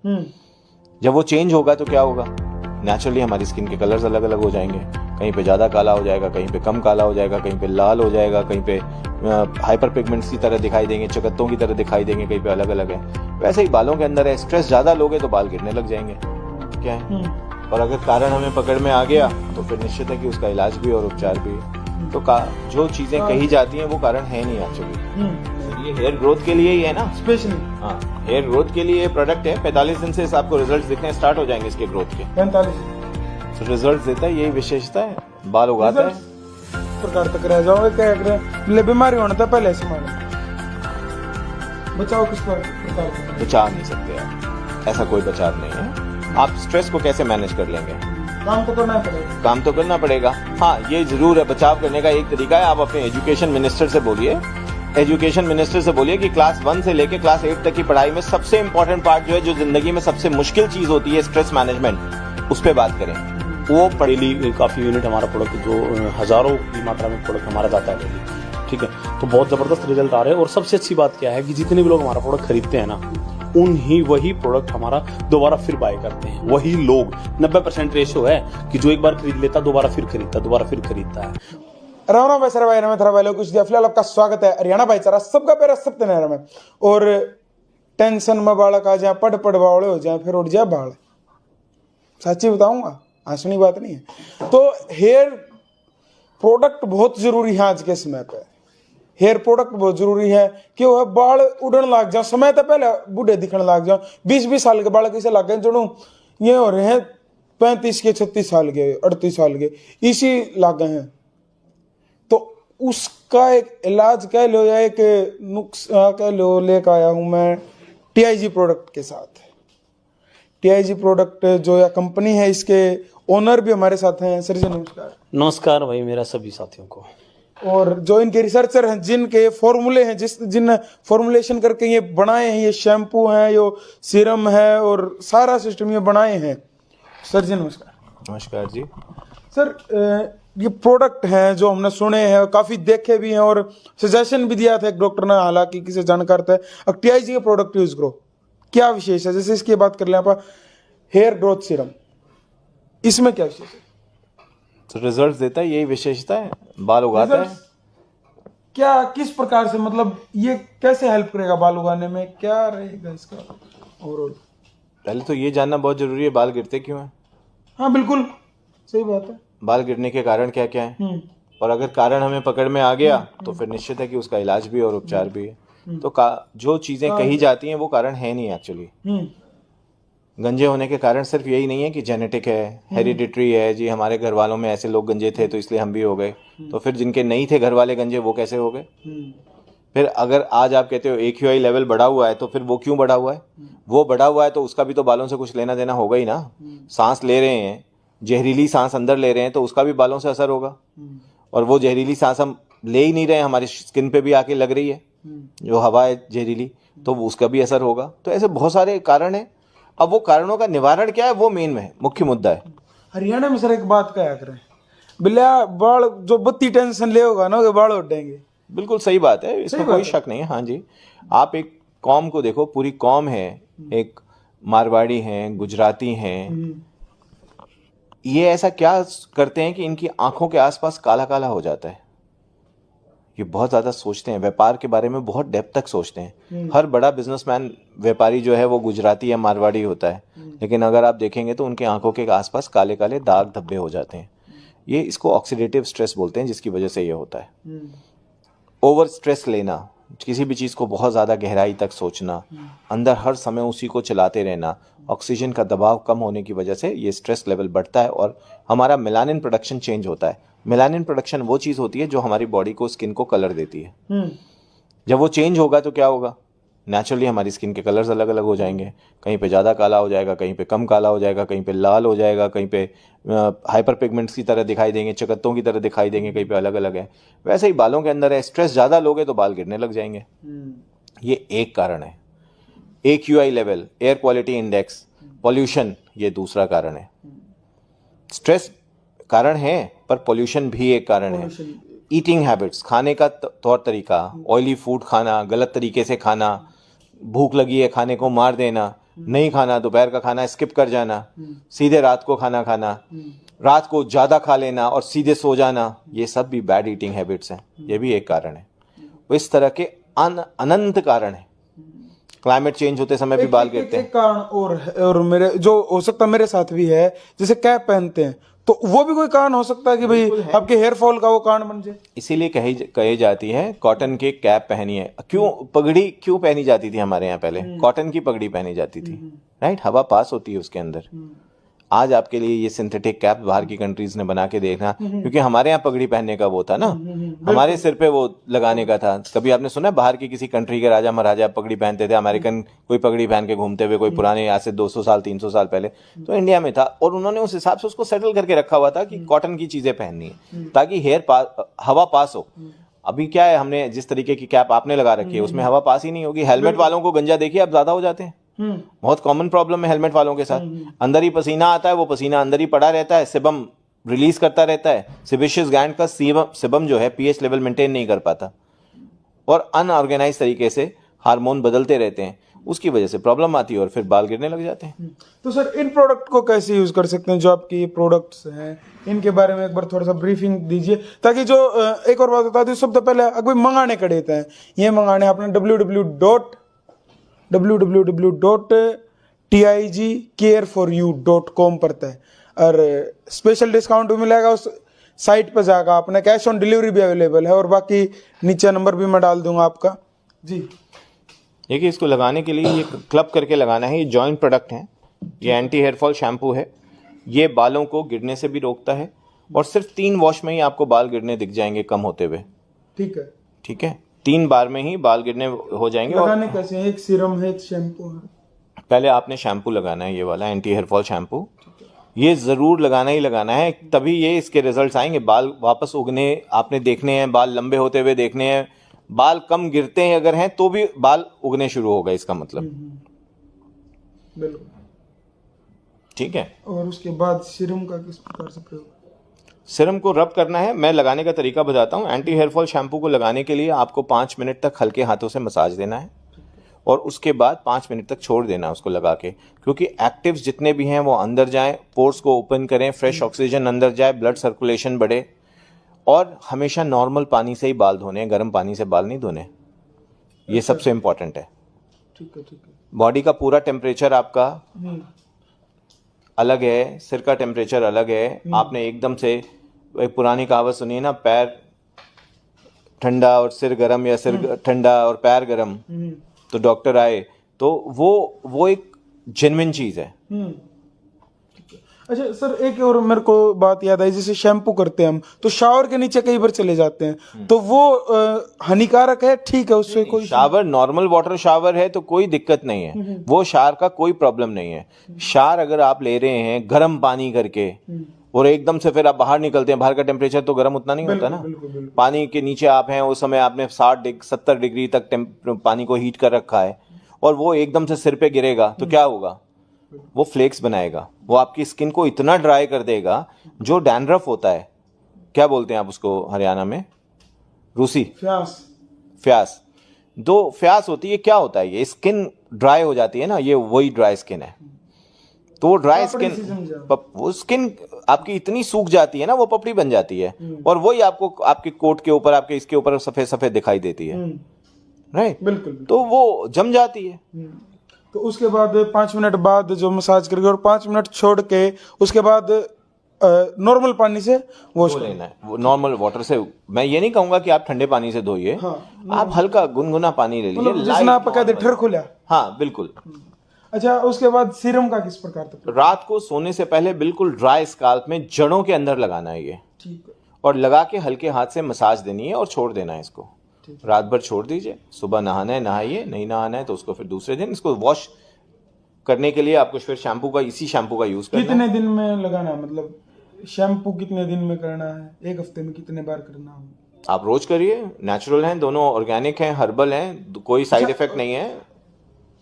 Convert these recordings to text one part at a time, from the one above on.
जब वो चेंज होगा तो क्या होगा, नेचुरली हमारी स्किन के कलर्स अलग अलग हो जाएंगे। कहीं पे ज़्यादा काला हो जाएगा, कहीं पे कम काला हो जाएगा, कहीं पे लाल हो जाएगा, कहीं पे हाइपर पिगमेंट्स की तरह दिखाई देंगे, चकत्तों की तरह दिखाई देंगे, कहीं पे अलग अलग है। वैसे ही बालों के अंदर है, स्ट्रेस ज़्यादा लोगे तो बाल गिरने लग जाएंगे। क्या है, और अगर कारण हमें पकड़ में आ गया तो फिर निश्चित है कि उसका इलाज भी और उपचार भी। तो जो चीज़ें कही जाती हैं वो कारण है नहीं एक्चुअली। ये हेयर ग्रोथ के लिए ही है ना स्पेशली। हाँ, हेयर ग्रोथ के लिए प्रोडक्ट है। 45 दिन से आपको रिजल्ट दिखने स्टार्ट हो जाएंगे इसके ग्रोथ के। 45 रिजल्ट देता है, यही विशेषता है, बाल उगाता है। प्रकार तक रह जाओगे क्या करें, बीमारी होने था पहले से मालूम। बचाव किस प्रकार का? बचा नहीं सकते आप, ऐसा कोई बचाव नहीं है। आप स्ट्रेस को कैसे मैनेज कर लेंगे? काम तो करना पड़ेगा। काम तो करना पड़ेगा। हाँ, ये जरूर है, बचाव करने का एक तरीका है, आप अपने एजुकेशन मिनिस्टर से बोलिए। एजुकेशन मिनिस्टर से बोलिए कि क्लास 1 से लेके क्लास 8 तक की पढ़ाई में सबसे इंपॉर्टेंट पार्ट जो है, जो जिंदगी में सबसे मुश्किल चीज होती है, स्ट्रेस मैनेजमेंट, उस पर बात करें। वो डेली काफ़ी यूनिट हमारा प्रोडक्ट, जो हज़ारों की मात्रा में प्रोडक्ट हमारा जाता है डेली, ठीक है, तो बहुत ज़बरदस्त रिजल्ट आ रहे हैं। और सबसे अच्छी बात क्या है कि जितने भी लोग हमारा प्रोडक्ट खरीदते हैं ना, वही प्रोडक्ट हमारा दोबारा फिर बाय करते हैं। वही लोग 90% रेशो है कि जो एक बार खरीद लेता दोबारा फिर खरीदता है। राम राम भाई सर, भाई मैं थरा भाई लोग कुछ दिया। फिलहाल आपका स्वागत है हरियाणा भाईचारा सबका प्यारा सत्य नारायण में। और टेंशन में बालक आ जाए, पड़ बावड़े हो जाए, फिर उड़ जाए बाल। सच्ची बताऊंगा, हंसनी बात नहीं है। तो हेयर प्रोडक्ट बहुत जरूरी है आज के समय पे। हेयर प्रोडक्ट बहुत जरूरी है कि वह बाल उड़न लग जाओ, समय तो पहले बूढ़े दिखने लग जाओ। 20-20 साल के बाल कैसे लग गए, जो ये हो रहे हैं 35 के, 36 साल के, 38 साल के, इसी लग गए हैं। तो उसका एक इलाज कह लो या एक नुस्खा कह लो, लेकर आया हूं मैं TIG प्रोडक्ट के साथ। TIG प्रोडक्ट जो या कंपनी है, इसके ओनर भी हमारे साथ हैं। सर जी नमस्कार। नमस्कार भाई, मेरा सभी साथियों को। और जो इनके रिसर्चर हैं, जिनके फॉर्मूले हैं, जिन फॉर्मुलेशन करके ये बनाए हैं, ये शैम्पू हैं, ये सीरम है, और सारा सिस्टम ये बनाए हैं। सर जी नमस्कार। नमस्कार जी। सर ये प्रोडक्ट हैं जो हमने सुने हैं, काफ़ी देखे भी हैं, और सजेशन भी दिया था एक डॉक्टर ने, हालांकि किसी जानकार था। अब TIG के प्रोडक्ट यूज करो, क्या विशेष है? जैसे इसकी बात कर लें आप, हेयर ग्रोथ सीरम, इसमें क्या विशेष है? तो रिजल्ट देता है, यही विशेषता है, बाल उगाता है। क्या किस प्रकार से, मतलब ये कैसे हेल्प करेगा बाल उगाने में, क्या रहेगा इसका ओवरऑल? पहले तो ये जानना बहुत जरूरी है, बाल गिरते क्यों हैं। हाँ बिल्कुल सही बात है। बाल गिरने के कारण क्या क्या है, और अगर कारण हमें पकड़ में आ गया तो फिर निश्चित है कि उसका इलाज भी और उपचार भी है। तो जो चीजें कही जाती हैं वो कारण है नहीं एक्चुअली। गंजे होने के कारण सिर्फ यही नहीं है कि जेनेटिक है, हेरिडिटरी है, जी हमारे घर वालों में ऐसे लोग गंजे थे तो इसलिए हम भी हो गए। तो फिर जिनके नहीं थे घर वाले गंजे, वो कैसे हो गए? फिर अगर आज आप कहते हो AQI लेवल बढ़ा हुआ है, तो फिर वो क्यों बढ़ा हुआ है? वो बढ़ा हुआ है तो उसका भी तो बालों से कुछ लेना देना होगा ही ना। सांस ले रहे हैं, जहरीली सांस अंदर ले रहे हैं, तो उसका भी बालों से असर होगा। और वो जहरीली सांस हम ले ही नहीं रहे हैं, हमारी स्किन पे भी आके लग रही है जो हवा है जहरीली, तो उसका भी असर होगा। तो ऐसे बहुत सारे कारण हैं। अब वो कारणों का निवारण क्या है, वो मेन में मुख्य मुद्दा है। हरियाणा में सर एक बात कहा करें, बिल्ला बाल जो बत्ती टेंशन ले होगा ना, बाल उठेंगे। बिल्कुल सही बात है, इसमें कोई शक नहीं है। हाँ जी, आप एक कौम को देखो, पूरी कौम है, एक मारवाड़ी हैं, गुजराती हैं, ये ऐसा क्या करते हैं कि इनकी आंखों के आसपास काला काला हो जाता है। ये बहुत ज़्यादा सोचते हैं, व्यापार के बारे में बहुत डेप्थ तक सोचते हैं। हर बड़ा बिजनेसमैन, व्यापारी जो है वो गुजराती या मारवाड़ी होता है, लेकिन अगर आप देखेंगे तो उनके आंखों के आसपास काले काले दाग धब्बे हो जाते हैं। ये इसको ऑक्सीडेटिव स्ट्रेस बोलते हैं, जिसकी वजह से ये होता है। ओवर स्ट्रेस लेना, किसी भी चीज़ को बहुत ज़्यादा गहराई तक सोचना, अंदर हर समय उसी को चलाते रहना, ऑक्सीजन का दबाव कम होने की वजह से ये स्ट्रेस लेवल बढ़ता है और हमारा मेलानिन प्रोडक्शन चेंज होता है। मेलानिन प्रोडक्शन वो चीज़ होती है जो हमारी बॉडी को, स्किन को कलर देती है। जब वो चेंज होगा तो क्या होगा, नेचुरली हमारी स्किन के कलर्स अलग अलग हो जाएंगे। कहीं पे ज़्यादा काला हो जाएगा, कहीं पे कम काला हो जाएगा, कहीं पे लाल हो जाएगा, कहीं पे हाइपर पिगमेंट्स की तरह दिखाई देंगे, चकत्तों की तरह दिखाई देंगे, कहीं पे अलग अलग है। वैसे ही बालों के अंदर है, स्ट्रेस ज़्यादा लोगे तो बाल गिरने लग जाएंगे। ये एक कारण है। AQI level, air quality index, pollution, ये दूसरा कारण है। स्ट्रेस कारण है पर पॉल्यूशन भी एक कारण है। ईटिंग हैबिट्स, खाने का तौर तरीका, ऑयली फूड खाना, गलत तरीके से खाना, भूख लगी है खाने को मार देना, नहीं खाना, दोपहर का खाना स्किप कर जाना, सीधे रात को खाना खाना, रात को ज्यादा खा लेना और सीधे सो जाना, ये सब भी बैड ईटिंग हैबिट्स हैं। ये भी एक कारण है। इस तरह के अनंत कारण है। क्लाइमेट चेंज होते समय भी बाल गिरते हैं। एक कारण और मेरे जो हो सकता मेरे साथ भी है, जैसे कैप पहनते हैं, तो वो भी कोई कारण हो सकता है कि भाई आपके हेयर फॉल का वो कारण बन जाए। इसीलिए कही जाती है कॉटन के कैप पहनिए। क्यों पगड़ी क्यों पहनी जाती थी हमारे यहाँ पहले? कॉटन की पगड़ी पहनी जाती थी, राइट? हवा पास होती है उसके अंदर। आज आपके लिए ये सिंथेटिक कैप बाहर की कंट्रीज ने बना के देखना, क्योंकि हमारे यहाँ पगड़ी पहनने का वो था ना, हमारे सिर पे वो लगाने का था। कभी आपने सुना है बाहर की किसी कंट्री के राजा महाराजा पगड़ी पहनते थे? अमेरिकन कोई पगड़ी पहन के घूमते हुए, कोई पुराने आज से 200 साल 300 साल पहले तो इंडिया में था। और उन्होंने उस हिसाब से उसको सेटल करके रखा हुआ था कि कॉटन की चीजें पहननी है ताकि हवा पास हो। अभी क्या है, हमने जिस तरीके की कैप आपने लगा रखी है उसमें हवा पास ही नहीं होगी। हेलमेट वालों को गंजा देखिए अब ज्यादा हो जाते हैं। बहुत कॉमन प्रॉब्लम है हेलमेट वालों के साथ। अंदर ही पसीना आता है, वो पसीना अंदर ही पड़ा रहता है, सिबम रिलीज करता रहता है। सिबिशियस ग्लैंड का सिबम जो है पीएच लेवल मेंटेन नहीं कर पाता और अनऑर्गेनाइज तरीके से हार्मोन बदलते रहते हैं, उसकी वजह से प्रॉब्लम आती है और फिर बाल गिरने लग जाते हैं। तो सर इन प्रोडक्ट को कैसे यूज कर सकते हैं? जो आपके ये प्रोडक्ट्स हैं इनके बारे में एक बार थोड़ा सा ब्रीफिंग दीजिए, ताकि जो एक और बात बता दूं, सबसे पहले अगर मंगाने का देते हैं, ये मंगाने अपने www.tigcareforyou.com पर है और स्पेशल डिस्काउंट भी मिलेगा उस साइट पर जाकर। आपने कैश ऑन डिलीवरी भी अवेलेबल है और बाकी नीचे नंबर भी मैं डाल दूंगा आपका। जी देखिए, इसको लगाने के लिए ये क्लब करके लगाना है। ये जॉइंट प्रोडक्ट है, ये एंटी हेयर फॉल शैम्पू है। ये बालों को गिरने से भी रोकता है और सिर्फ 3 वॉश में ही आपको बाल गिरने दिख जाएंगे कम होते हुए। ठीक है, ठीक है, 3 बार में ही बाल गिरने हो जाएंगे। लगाने कैसे हैं? एक सीरम है, एक शैम्पू है। पहले आपने शैम्पू लगाना है, ये वाला एंटी हेयर फॉल शैम्पू। ये जरूर लगाना ही लगाना है, तभी ये इसके रिजल्ट्स आएंगे। बाल वापस उगने आपने देखने हैं, बाल लंबे होते हुए देखने हैं। बाल कम गिरते हैं अगर हैं तो भी बाल उगने शुरू होगा, इसका मतलब। बिल्कुल ठीक है। और उसके बाद सीरम का किस प्रकार से प्रयोग? सीरम को रब करना है। मैं लगाने का तरीका बताता हूँ। एंटी हेयर फॉल शैम्पू को लगाने के लिए आपको 5 मिनट तक हल्के हाथों से मसाज देना है और उसके बाद 5 मिनट तक छोड़ देना है उसको लगा के, क्योंकि एक्टिव्स जितने भी हैं वो अंदर जाएं, पोर्स को ओपन करें, फ्रेश ऑक्सीजन अंदर जाए, ब्लड सर्कुलेशन बढ़े। और हमेशा नॉर्मल पानी से ही बाल धोने हैं, गर्म पानी से बाल नहीं धोने। ये सबसे इंपॉर्टेंट है। ठीक है, ठीक है। बॉडी का पूरा टेम्परेचर आपका अलग है, सिर का टेम्परेचर अलग है। आपने एकदम से एक पुरानी कहावत सुनी है ना, पैर ठंडा और सिर गर्म, या सिर ठंडा और पैर गर्म तो डॉक्टर आए, तो वो एक जेन्युइन चीज है। अच्छा सर, एक और मेरे को बात याद आई, जैसे शैम्पू करते हैं हम तो शावर के नीचे कई बार चले जाते हैं, तो वो हानिकारक है? ठीक है, उससे कोई शावर नॉर्मल वाटर शावर है तो कोई दिक्कत नहीं है, वो शार का कोई प्रॉब्लम नहीं है। शार अगर आप ले रहे हैं गर्म पानी करके और एकदम से फिर आप बाहर निकलते हैं, बाहर का टेम्परेचर तो गर्म उतना नहीं होता ना। पानी के नीचे आप हैं, उस समय आपने 60-70 डिग्री तक पानी को हीट कर रखा है और वो एकदम से सिर पे गिरेगा तो क्या होगा? वो फ्लेक्स बनाएगा, वो आपकी स्किन को इतना ड्राई कर देगा। जो डैंड्रफ होता है, क्या बोलते हैं आप उसको हरियाणा में? रूसी फ्यास। दो फ्यास होती है, क्या होता है? ये स्किन ड्राई हो जाती है ना, ये वही ड्राई स्किन है। तो वो ड्राई स्किन, वो स्किन आपकी इतनी सूख जाती है ना, वो पपड़ी बन जाती है और वही आपको आपके कोट के ऊपर, आपके इसके ऊपर सफेद सफेद दिखाई देती है, राइट? बिल्कुल। तो वो जम जाती है। तो उसके बाद 5 मिनट बाद जो मसाज करके और 5 मिनट छोड़ के उसके बाद नॉर्मल पानी से वॉश लेना है। वो नॉर्मल वाटर से, मैं ये नहीं कहूंगा कि आप ठंडे पानी से धोइए। आप हल्का गुनगुना पानी ले लीजिए, जिसमें आप कहते हैं ठर खुला। हाँ बिल्कुल। अच्छा, उसके बाद सीरम का किस प्रकार तक? रात को सोने से पहले बिल्कुल ड्राई स्काल्प में जड़ों के अंदर लगाना है ये, ठीक है, और लगा के हल्के हाथ से मसाज देनी है और छोड़ देना है इसको। रात भर छोड़ दीजिए, सुबह नहाना है नहाइए, नहीं नहाना है तो उसको फिर दूसरे दिन इसको वॉश करने के लिए आपको फिर शैम्पू का, इसी शैम्पू का यूज करना है। कितने दिन में लगाना है? मतलब शैम्पू कितने दिन में करना है? एक हफ्ते में कितने बार करना है? आप रोज करिए, नेचुरल हैं दोनों, ऑर्गेनिक हैं, हर्बल हैं, कोई साइड इफेक्ट नहीं है।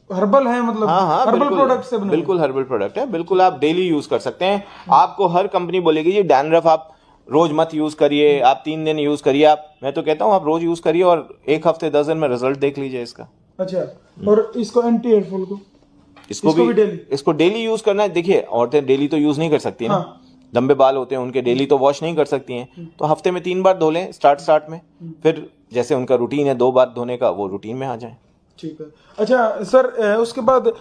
हर्बल है मतलब? हाँ, हर्बल प्रोडक्ट से बने? बिल्कुल हर्बल प्रोडक्ट है, बिल्कुल आप डेली यूज कर सकते हैं। आपको हर कंपनी बोलेगी जी डैंड्रफ आप रोज मत यूज करिए, आप 3 दिन यूज करिए। मैं तो कहता हूँ आप रोज यूज करिए और 1 हफ्ते 10 दिन में रिजल्ट देख लीजिए इसका। अच्छा, और इसको एंटी हेयर फॉल को? इसको भी इसको डेली यूज करना है। देखिए औरतें डेली तो यूज नहीं कर सकती ना, लंबे बाल होते हैं उनके, डेली तो वॉश नहीं कर सकती हैं, तो हफ्ते में 3 बार धो लें स्टार्ट में, फिर जैसे उनका रूटीन है 2 बार धोने का, वो रूटीन में आ जाए। ठीक है। अच्छा सर, उसके बाद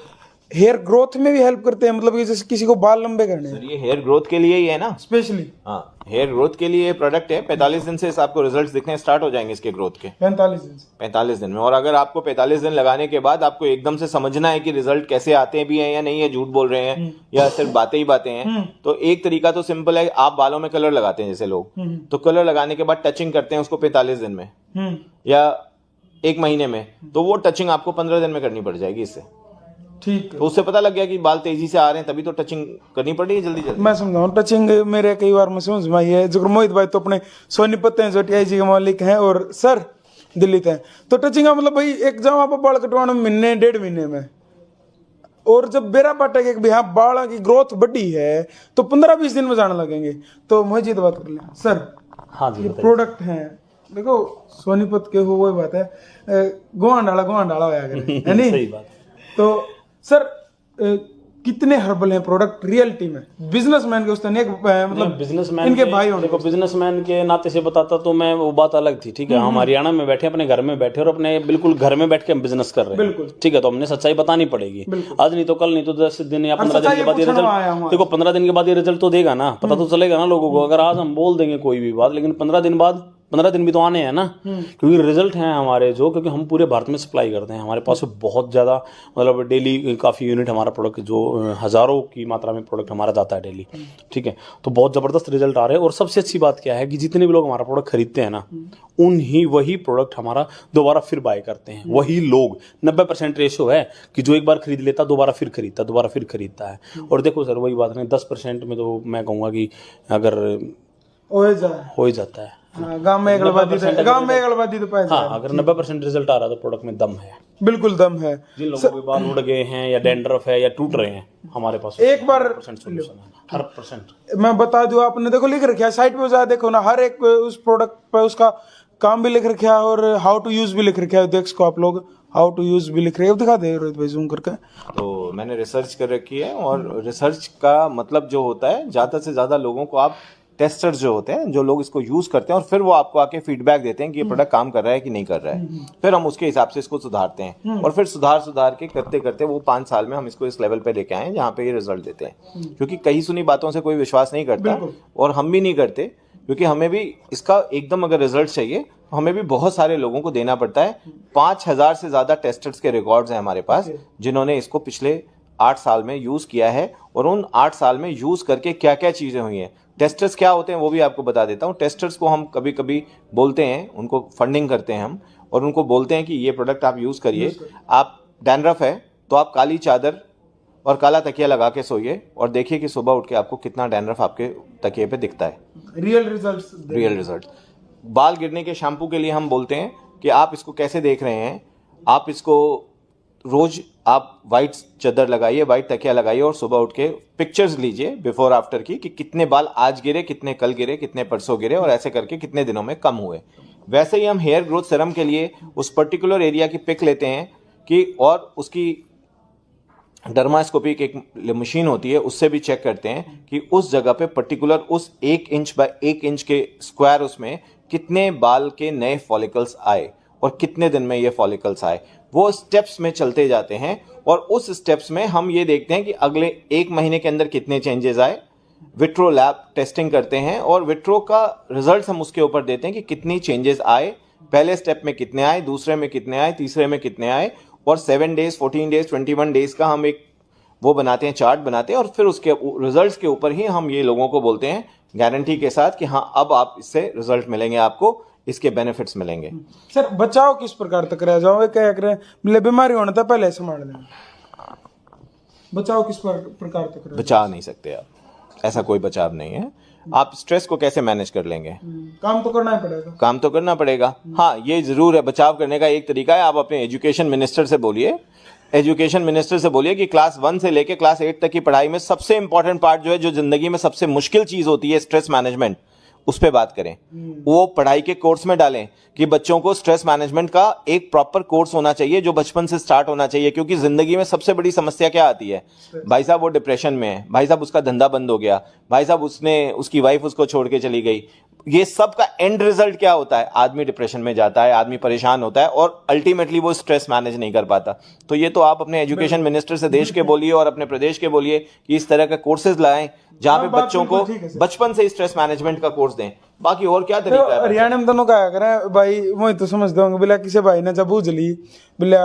हेयर ग्रोथ में भी हेल्प करते हैं, मतलब कि जैसे किसी को बाल लंबे करने हैं। सर ये हेयर ग्रोथ के लिए ही है ना स्पेशली? हाँ, हेयर ग्रोथ के लिए प्रोडक्ट है। 45 दिन से आपको रिजल्ट्स दिखने स्टार्ट हो जाएंगे इसके ग्रोथ के। 45 दिन में। और अगर आपको 45 दिन लगाने के बाद आपको एकदम से समझना है कि रिजल्ट कैसे आते हैं भी हैं या नहीं है, झूठ बोल रहे हैं या सिर्फ बातें ही बातें हैं, तो एक तरीका तो सिंपल है, आप बालों में कलर लगाते हैं जैसे लोग, तो कलर लगाने के बाद टचिंग करते हैं उसको 45 दिन में या 1 महीने में, तो वो टचिंग आपको 15 दिन में करनी पड़ जाएगी इससे। ठीक है। तो उससे पता लग गया कि बाल तेजी से आ रहे हैं, तभी तो टचिंग करनी पड़ रही है जल्दी जल्दी। मैं समझाऊं, टचिंग मेरे कई बार मैं समझ में आई है। जो मोहित भाई तो अपने सोनीपत हैं, जो टीआईजी के मालिक हैं, और सर दिल्ली थे, तो टचिंग का मतलब भाई एक जाओ आप बाल कटवाने महीने 1.5 महीने में, और जब बेरा पाटे के हाँ बाल की ग्रोथ बढ़ी है तो 15-20 दिन में जाने लगेंगे। तो मोहित जी तो बात कर लें सर। हाँ जी, ये प्रोडक्ट हैं, देखो सोनीपत के हो वही बात है, गोहां डाला होया करे है नहीं? सही बात। तो सर कितने हर्बल हैं प्रोडक्ट रियलिटी में? बिजनेसमैन के उस तरह मतलब बिजनेसमैन इनके भाई होने, देखो बिजनेसमैन के नाते से बताता तो मैं, वो बात अलग थी, ठीक है। हम हरियाणा में बैठे, अपने घर में बैठे, और अपने बिल्कुल घर में बैठ के हम बिजनेस कर रहे हैं, ठीक है। तो हमने सच्चाई बतानी पड़ेगी, आज नहीं तो कल, नहीं तो 10 दिन या 15 दिन के बाद ये रिजल्ट, देखो 15 दिन के बाद ये रिजल्ट तो देगा ना, पता तो चलेगा ना लोगों को। अगर आज हम बोल देंगे कोई भी बात, लेकिन 15 दिन भी तो आने हैं ना, क्योंकि रिजल्ट हैं हमारे जो, क्योंकि हम पूरे भारत में सप्लाई करते हैं, हमारे पास बहुत ज़्यादा, मतलब डेली काफ़ी यूनिट हमारा प्रोडक्ट, जो हज़ारों की मात्रा में प्रोडक्ट हमारा जाता है डेली, ठीक है। तो बहुत ज़बरदस्त रिजल्ट आ रहे हैं। और सबसे अच्छी बात क्या है कि जितने भी लोग हमारा प्रोडक्ट खरीदते हैं ना, वही प्रोडक्ट हमारा दोबारा फिर बाय करते हैं। वही लोग 90% रेशो है कि जो एक बार खरीद लेता दोबारा फिर खरीदता है। और देखो सर वही बात नहीं, 10% में तो मैं कहूँगा कि अगर हो ही जाता है। गांव में एक गलबादी तो पाया। हाँ, अगर 90% रिजल्ट आ रहा है तो प्रोडक्ट में दम है, बिल्कुल दम है। जिन लोगों के बाल उड़ गए हैं या डेंड्रफ है या टूट रहे हैं, हमारे पास एक बार सोल्यूशन है, 100%। मैं बता दूं, आपने देखो लिख रखा है साइट पे जा देखो ना, हर एक उस प्रोडक्ट पे उसका काम भी लिख रखा है और हाउ टू यूज भी लिख रखा है। देख को आप लोग हाउ टू यूज भी लिख रहे हैं, दिखा दे रोहित भाई जूम करके। तो मैंने रिसर्च कर रखी है, और रिसर्च का मतलब जो होता है, ज्यादा से ज्यादा लोगों को आप टेस्टर्स जो होते हैं, जो लोग इसको यूज करते हैं, और फिर वो आपको आके फीडबैक देते हैं कि ये प्रोडक्ट काम कर रहा है कि नहीं कर रहा है, फिर हम उसके हिसाब से इसको सुधारते हैं, और फिर सुधार के करते करते वो 5 साल में हम इसको इस लेवल पे लेके आए जहाँ पे ये रिजल्ट देते हैं। क्योंकि कहीं सुनी बातों से कोई विश्वास नहीं करता, और हम भी नहीं करते, क्योंकि हमें भी इसका एकदम अगर रिजल्ट चाहिए तो हमें भी बहुत सारे लोगों को देना पड़ता है। 5000 से ज्यादा टेस्टर्स के रिकॉर्ड्स हैं हमारे पास, जिन्होंने इसको पिछले 8 साल में यूज किया है, और उन 8 साल में यूज करके क्या क्या चीजें हुई हैं। टेस्टर्स क्या होते हैं वो भी आपको बता देता हूँ। टेस्टर्स को हम कभी कभी बोलते हैं, उनको फंडिंग करते हैं हम, और उनको बोलते हैं कि ये प्रोडक्ट आप यूज करिए। आप डैंड्रफ है तो आप काली चादर और काला तकिया लगा के सोइए, और देखिए कि सुबह उठ के आपको कितना डैंड्रफ आपके तकिए पे दिखता है। Real result. बाल गिरने के शैम्पू के लिए हम बोलते हैं कि आप इसको कैसे देख रहे हैं, आप इसको रोज आप वाइट चादर लगाइए, वाइट तकिया लगाइए, और सुबह उठ के पिक्चर्स लीजिए बिफोर आफ्टर की, कि कितने बाल आज गिरे, कितने कल गिरे, कितने परसों गिरे, और ऐसे करके कितने दिनों में कम हुए। वैसे ही हम हेयर ग्रोथ सीरम के लिए उस पर्टिकुलर एरिया की पिक लेते हैं कि, और उसकी डर्मास्कोपी की एक मशीन होती है, उससे भी चेक करते हैं कि उस जगह पे पर्टिकुलर उस 1 इंच बाय 1 इंच के स्क्वायर उसमें कितने बाल के नए फॉलिकल्स आए और कितने दिन में ये फॉलिकल्स आए। वो स्टेप्स में चलते जाते हैं, और उस स्टेप्स में हम ये देखते हैं कि अगले 1 महीने के अंदर कितने चेंजेस आए। विट्रो लैब टेस्टिंग करते हैं, और विट्रो का रिजल्ट हम उसके ऊपर देते हैं कि कितनी चेंजेस आए, पहले स्टेप में कितने आए, दूसरे में कितने आए, तीसरे में कितने आए, और 7 डेज, 14 डेज, 21 डेज का हम एक वो बनाते हैं, चार्ट बनाते हैं, और फिर उसके रिजल्ट्स के ऊपर ही हम ये लोगों को बोलते हैं गारंटी के साथ कि हाँ अब आप इससे रिजल्ट मिलेंगे, आपको इसके बेनिफिट्स मिलेंगे। सर बचाव किस प्रकार तक रह जाओ, क्या करें, मतलब बीमारी होने तक पहले संभाल लें, बचाव किस प्रकार तक रह? बचा नहीं सकते आप, ऐसा कोई बचाव नहीं है। आप स्ट्रेस को कैसे मैनेज कर लेंगे? काम तो करना ही पड़ेगा। काम तो करना पड़ेगा। हाँ, ये जरूर है, बचाव करने का एक तरीका है, आप अपने एजुकेशन मिनिस्टर से बोलिए, कि क्लास 1 से लेके क्लास 8 तक की पढ़ाई में सबसे इंपॉर्टेंट पार्ट जो है, जो जिंदगी में सबसे मुश्किल चीज होती है, स्ट्रेस मैनेजमेंट, उस पर बात करें, वो पढ़ाई के कोर्स में डालें कि बच्चों को स्ट्रेस मैनेजमेंट का एक प्रॉपर कोर्स होना चाहिए जो बचपन से स्टार्ट होना चाहिए। क्योंकि जिंदगी में सबसे बड़ी समस्या क्या आती है, भाई साहब वो डिप्रेशन में है, भाई साहब उसका धंधा बंद हो गया, भाई साहब उसकी वाइफ उसको छोड़ के चली गई। ये सब का एंड रिजल्ट क्या होता है, आदमी डिप्रेशन में जाता है, आदमी परेशान होता है और अल्टीमेटली वो स्ट्रेस मैनेज नहीं कर पाता। तो ये तो आप अपने एजुकेशन मिनिस्टर से देश के बोलिए और अपने प्रदेश के बोलिए कि इस तरह के कोर्सेज लाएं जहां पे बच्चों को बचपन से स्ट्रेस मैनेजमेंट का कोर्स दें। बाकी और क्या तरीका है? हरियाणा में दोनों क्या करें भाई, मैं तो समझ दूंगा बिला किसी भाई ने जब बूझ ली बिला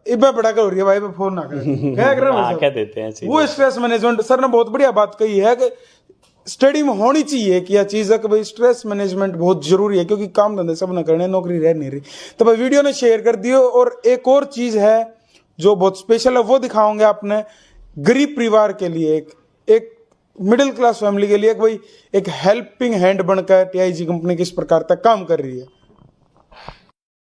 इबा बड़ा कर हो रही है भाई पे फोन ना करें, क्या करें क्या देते हैं वो स्ट्रेस मैनेजमेंट। सर ने बहुत बढ़िया बात कही है कि स्टडी में होनी चाहिए कि यह चीज है कि भाई स्ट्रेस मैनेजमेंट बहुत जरूरी है, क्योंकि काम धंधे सब न करने, नौकरी रह नहीं रही। तो भाई वीडियो ने शेयर कर दियो। और एक और चीज है जो बहुत स्पेशल है वो दिखाओगे आपने गरीब परिवार के लिए, एक मिडिल क्लास फैमिली के लिए भाई एक हेल्पिंग हैंड बनकर टीआईजी कंपनी किस प्रकार तक काम कर रही है।